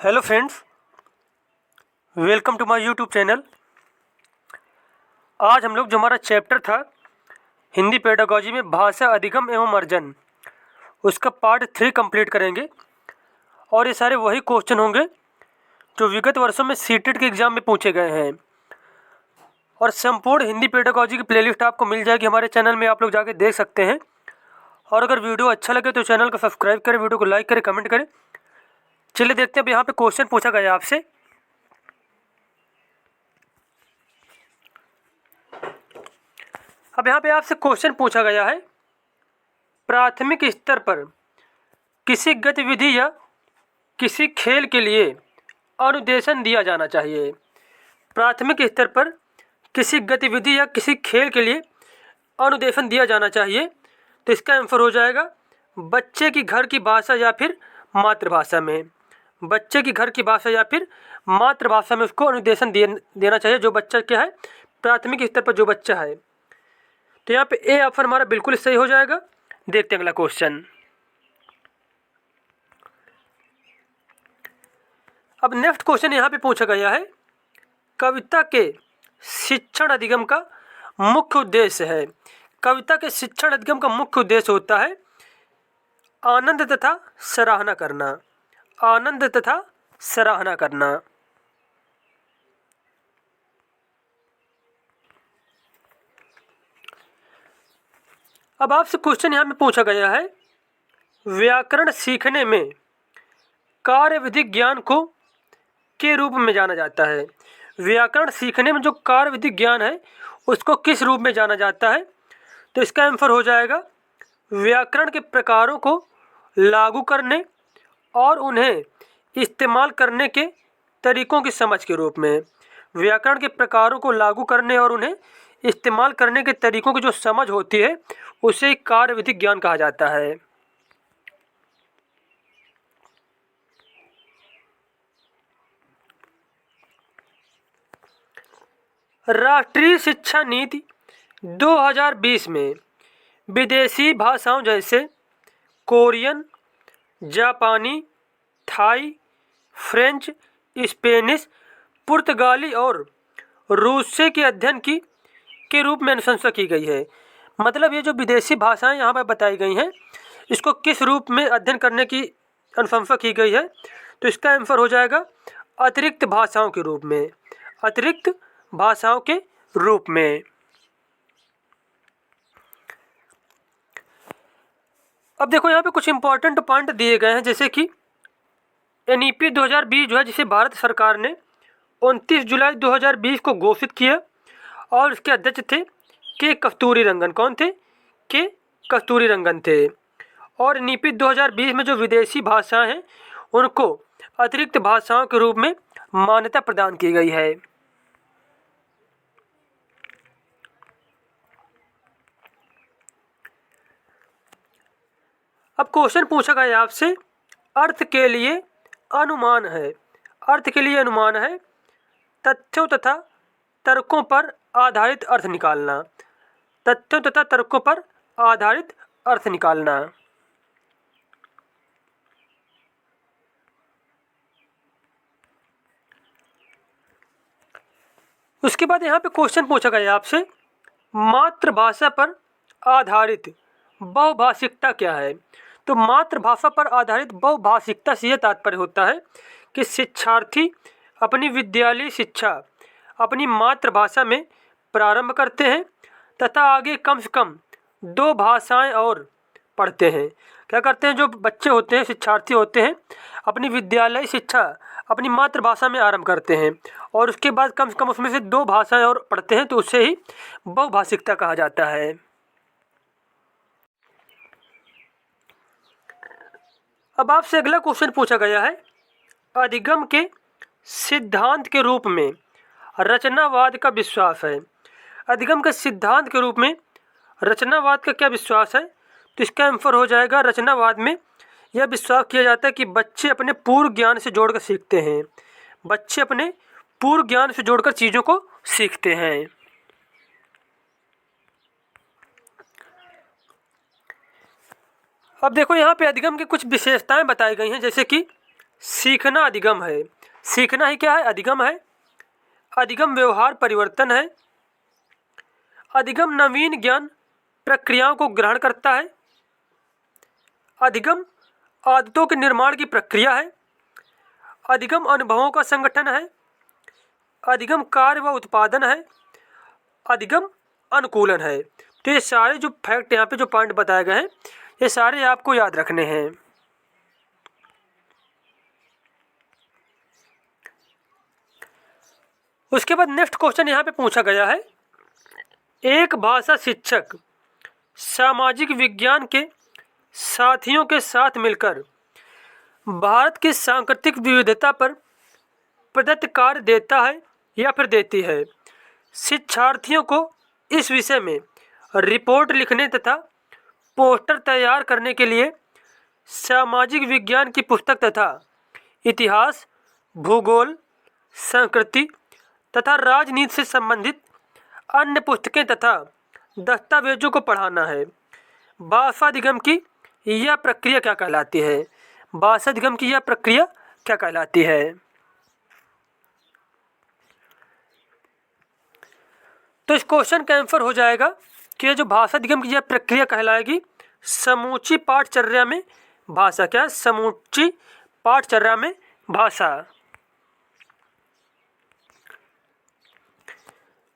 Hello friends, welcome to my YouTube channel. आज हम लोग जो हमारा चैप्टर था हिंदी पेडागॉजी में भाषा अधिगम एवं अर्जन, उसका पार्ट 3 कंप्लीट करेंगे। और ये सारे वही क्वेश्चन होंगे जो विगत वर्षों में सीटेट के एग्ज़ाम में पूछे गए हैं। और संपूर्ण हिंदी पेडागॉजी की प्लेलिस्ट आपको मिल जाएगी हमारे चैनल में, आप लोग जाके देख सकते हैं। और अगर वीडियो अच्छा लगे तो चैनल को सब्सक्राइब करें, वीडियो को लाइक करें, कमेंट करें। चलिए देखते हैं अब यहाँ पे क्वेश्चन पूछा गया है आपसे। अब यहाँ पे आपसे क्वेश्चन पूछा गया है, प्राथमिक स्तर पर किसी गतिविधि या किसी खेल के लिए अनुदेशन दिया जाना चाहिए। प्राथमिक स्तर पर किसी गतिविधि या किसी खेल के लिए अनुदेशन दिया जाना चाहिए, तो इसका आंसर हो जाएगा बच्चे की घर की भाषा या फिर मातृभाषा में। बच्चे की घर की भाषा या फिर मातृभाषा में उसको अनुदेशन देना चाहिए, जो बच्चा क्या है, प्राथमिक स्तर पर जो बच्चा है। तो यहाँ पे ए ऑप्शन हमारा बिल्कुल सही हो जाएगा। देखते हैं अगला क्वेश्चन। अब नेक्स्ट क्वेश्चन यहाँ पे पूछा गया है, कविता के शिक्षण अधिगम का मुख्य उद्देश्य है। कविता के शिक्षण अधिगम का मुख्य उद्देश्य होता है आनंद तथा सराहना करना। आनंद तथा सराहना करना। अब आपसे क्वेश्चन यहाँ में पूछा गया है, व्याकरण सीखने में कार्यविधि ज्ञान को के रूप में जाना जाता है। व्याकरण सीखने में जो कार्यविधि ज्ञान है उसको किस रूप में जाना जाता है? तो इसका आंसर हो जाएगा व्याकरण के प्रकारों को लागू करने और उन्हें इस्तेमाल करने के तरीकों की समझ के रूप में। व्याकरण के प्रकारों को लागू करने और उन्हें इस्तेमाल करने के तरीकों की जो समझ होती है उसे कार्यविधि ज्ञान कहा जाता है। राष्ट्रीय शिक्षा नीति 2020 में विदेशी भाषाओं जैसे कोरियन, जापानी, थाई, फ्रेंच, स्पेनिश, पुर्तगाली और रूसी के अध्ययन के रूप में अनुशंसा की गई है। मतलब ये जो विदेशी भाषाएं यहाँ पर बताई गई हैं, इसको किस रूप में अध्ययन करने की अनुशंसा की गई है? तो इसका आंसर हो जाएगा अतिरिक्त भाषाओं के रूप में। अतिरिक्त भाषाओं के रूप में। अब देखो यहाँ पे कुछ इंपॉर्टेंट पॉइंट दिए गए हैं, जैसे कि एनईपी 2020 जो है, जिसे भारत सरकार ने 29 जुलाई 2020 को घोषित किया और उसके अध्यक्ष थे के कस्तूरीरंगन। कौन थे? के कस्तूरीरंगन थे। और एनईपी 2020 में जो विदेशी भाषाएं हैं उनको अतिरिक्त भाषाओं के रूप में मान्यता प्रदान की गई है। अब क्वेश्चन पूछा गया आपसे, अर्थ के लिए अनुमान है। अर्थ के लिए अनुमान है तथ्यों तथा तर्कों पर आधारित अर्थ निकालना। तथ्यों तथा तर्कों पर आधारित अर्थ निकालना। उसके बाद यहाँ पे क्वेश्चन पूछा गया आपसे, मातृभाषा पर आधारित बहुभाषिकता क्या है? तो मातृभाषा पर आधारित बहुभाषिकता से यह तात्पर्य होता है कि शिक्षार्थी अपनी विद्यालयी शिक्षा अपनी मातृभाषा में प्रारंभ करते हैं तथा आगे कम से कम 2 भाषाएं और पढ़ते हैं। क्या करते हैं? जो बच्चे होते हैं, शिक्षार्थी होते हैं, अपनी विद्यालयी शिक्षा अपनी मातृभाषा में आरंभ करते हैं और उसके बाद कम से कम उसमें से 2 भाषाएं और पढ़ते हैं, तो उसे ही बहुभाषिकता कहा जाता है। अब आपसे अगला क्वेश्चन पूछा गया है, अधिगम के सिद्धांत के रूप में रचनावाद का विश्वास है। अधिगम के सिद्धांत के रूप में रचनावाद का क्या विश्वास है? तो इसका आंसर हो जाएगा, रचनावाद में यह विश्वास किया जाता है कि बच्चे अपने पूर्व ज्ञान से जोड़कर सीखते हैं। बच्चे अपने पूर्व ज्ञान से जोड़कर चीज़ों को सीखते हैं। अब देखो यहाँ पे अधिगम की कुछ विशेषताएं बताई गई हैं, जैसे कि सीखना अधिगम है। सीखना ही क्या है? अधिगम है। अधिगम व्यवहार परिवर्तन है। अधिगम नवीन ज्ञान प्रक्रियाओं को ग्रहण करता है। अधिगम आदतों के निर्माण की प्रक्रिया है। अधिगम अनुभवों का संगठन है। अधिगम कार्य व उत्पादन है। अधिगम अनुकूलन है। तो ये सारे जो फैक्ट यहाँ पे जो पॉइंट बताए गए हैं, ये सारे आपको याद रखने हैं। उसके बाद नेक्स्ट क्वेश्चन यहाँ पे पूछा गया है, एक भाषा शिक्षक सामाजिक विज्ञान के साथियों के साथ मिलकर भारत की सांस्कृतिक विविधता पर प्रदत्त कार्य देता है या फिर देती है। शिक्षार्थियों को इस विषय में रिपोर्ट लिखने तथा पोस्टर तैयार करने के लिए सामाजिक विज्ञान की पुस्तक तथा इतिहास, भूगोल, संस्कृति तथा राजनीति से संबंधित अन्य पुस्तकें तथा दस्तावेजों को पढ़ाना है। भाषा अधिगम की यह प्रक्रिया क्या कहलाती है? भाषा अधिगम की यह प्रक्रिया क्या कहलाती है? तो इस क्वेश्चन का आंसर हो जाएगा कि ये जो भाषा अधिगम की यह प्रक्रिया कहलाएगी समूची पाठचर्या में भाषा। क्या? समूची पाठचर्या में भाषा।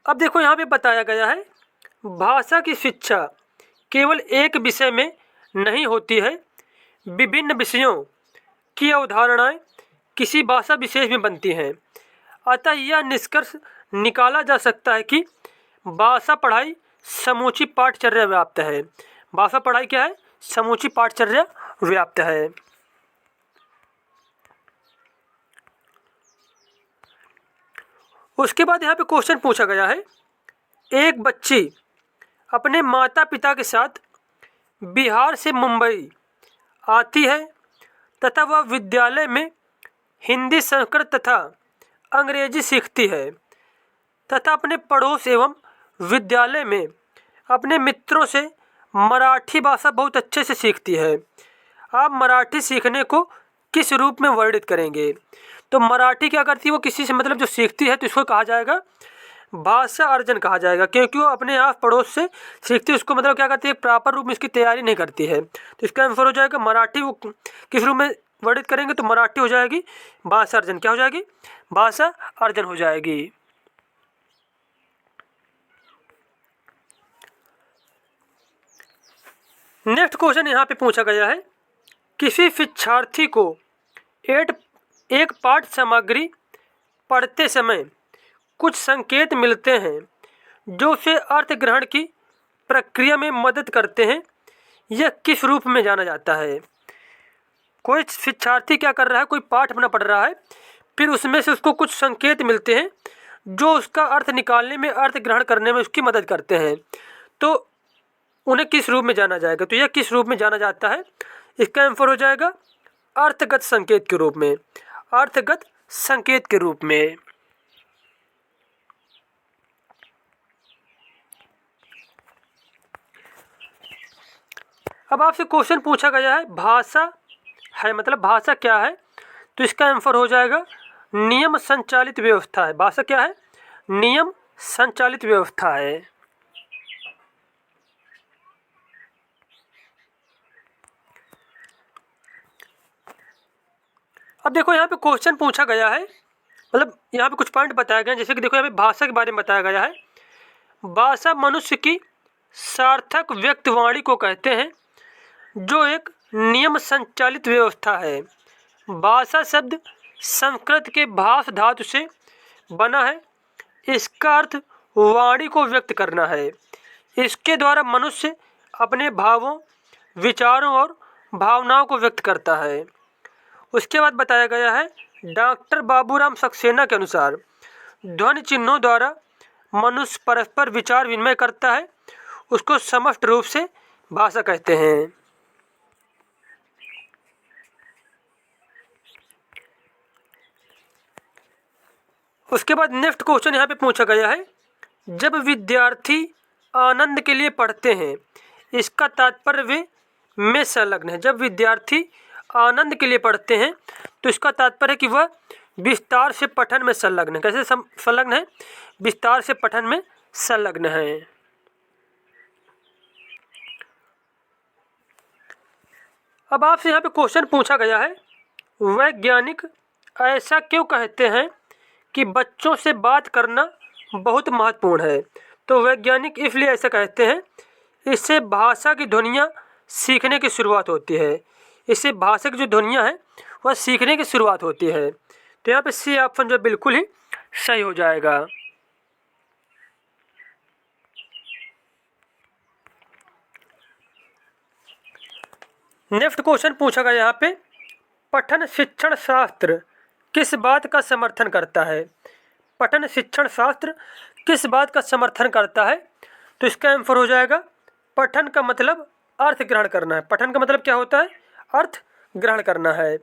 अब देखो यहाँ पे बताया गया है, भाषा की शिक्षा केवल एक विषय में नहीं होती है, विभिन्न विषयों की अवधारणाएं किसी भाषा विशेष में बनती हैं। अतः यह निष्कर्ष निकाला जा सकता है कि भाषा पढ़ाई समूची पाठचर्या व्याप्त है। भाषा पढ़ाई क्या है? समूची पाठचर्या व्याप्त है। उसके बाद यहाँ पे क्वेश्चन पूछा गया है, एक बच्ची अपने माता पिता के साथ बिहार से मुंबई आती है तथा वह विद्यालय में हिंदी, संस्कृत तथा अंग्रेजी सीखती है तथा अपने पड़ोस एवं विद्यालय में अपने मित्रों से मराठी भाषा बहुत अच्छे से सीखती है। आप मराठी सीखने को किस रूप में वर्णित करेंगे? तो मराठी क्या करती है? वो किसी से मतलब जो सीखती है, तो इसको कहा जाएगा भाषा अर्जन कहा जाएगा, क्योंकि वो अपने आप पड़ोस से सीखती है। उसको मतलब क्या करती है? प्रॉपर रूप में इसकी तैयारी नहीं करती है। तो इसका आंसर हो जाएगा मराठी। वो किस रूप में वर्णित करेंगे? तो मराठी हो जाएगी भाषा अर्जन। क्या हो जाएगी? भाषा अर्जन हो जाएगी। नेक्स्ट क्वेश्चन यहाँ पे पूछा गया है, किसी शिक्षार्थी को एक पाठ सामग्री पढ़ते समय कुछ संकेत मिलते हैं जो उसे अर्थ ग्रहण की प्रक्रिया में मदद करते हैं। यह किस रूप में जाना जाता है? कोई शिक्षार्थी क्या कर रहा है? कोई पाठ अपना पढ़ रहा है, फिर उसमें से उसको कुछ संकेत मिलते हैं जो उसका अर्थ निकालने में, अर्थ ग्रहण करने में उसकी मदद करते हैं। तो उन्हें किस रूप में जाना जाएगा? तो यह किस रूप में जाना जाता है? इसका आंसर हो जाएगा अर्थगत संकेत के रूप में। अर्थगत संकेत के रूप में। अब आपसे क्वेश्चन पूछा गया है, भाषा है मतलब भाषा क्या है? तो इसका आंसर हो जाएगा नियम संचालित व्यवस्था है। भाषा क्या है? नियम संचालित व्यवस्था है। अब देखो यहाँ पे क्वेश्चन पूछा गया है, मतलब यहाँ पे कुछ पॉइंट बताए गए हैं। जैसे कि देखो यहाँ पे भाषा के बारे में बताया गया है, भाषा मनुष्य की सार्थक व्यक्तवाणी को कहते हैं जो एक नियम संचालित व्यवस्था है। भाषा शब्द संस्कृत के भाष धातु से बना है। इसका अर्थ वाणी को व्यक्त करना है। इसके द्वारा मनुष्य अपने भावों, विचारों और भावनाओं को व्यक्त करता है। उसके बाद बताया गया है, डॉक्टर बाबूराम सक्सेना के अनुसार ध्वनि चिन्हों द्वारा मनुष्य परस्पर विचार विनिमय करता है। उसको समष्ट रूप से भाषा कहते हैं। उसके बाद नेक्स्ट क्वेश्चन यहाँ पे पूछा गया है, जब विद्यार्थी आनंद के लिए पढ़ते हैं, इसका तात्पर्य वे में संलग्न है। जब विद्यार्थी आनंद के लिए पढ़ते हैं तो इसका तात्पर्य है कि वह विस्तार से पठन में संलग्न है। कैसे संलग्न है? विस्तार से पठन में संलग्न है। अब आपसे यहाँ पे क्वेश्चन पूछा गया है, वैज्ञानिक ऐसा क्यों कहते हैं कि बच्चों से बात करना बहुत महत्वपूर्ण है? तो वैज्ञानिक इसलिए ऐसा कहते हैं, इससे भाषा की ध्वनियाँ सीखने की शुरुआत होती है। इससे भाषा की जो ध्वनियाँ हैं वह सीखने की शुरुआत होती है। तो यहाँ पे सी ऑप्शन जो बिल्कुल ही सही हो जाएगा। नेक्स्ट क्वेश्चन पूछा गया यहाँ पे, पठन शिक्षण शास्त्र किस बात का समर्थन करता है? पठन शिक्षण शास्त्र किस बात का समर्थन करता है? तो इसका आंसर हो जाएगा, पठन का मतलब अर्थ ग्रहण करना है। पठन का मतलब क्या होता है? अर्थ ग्रहण करना है।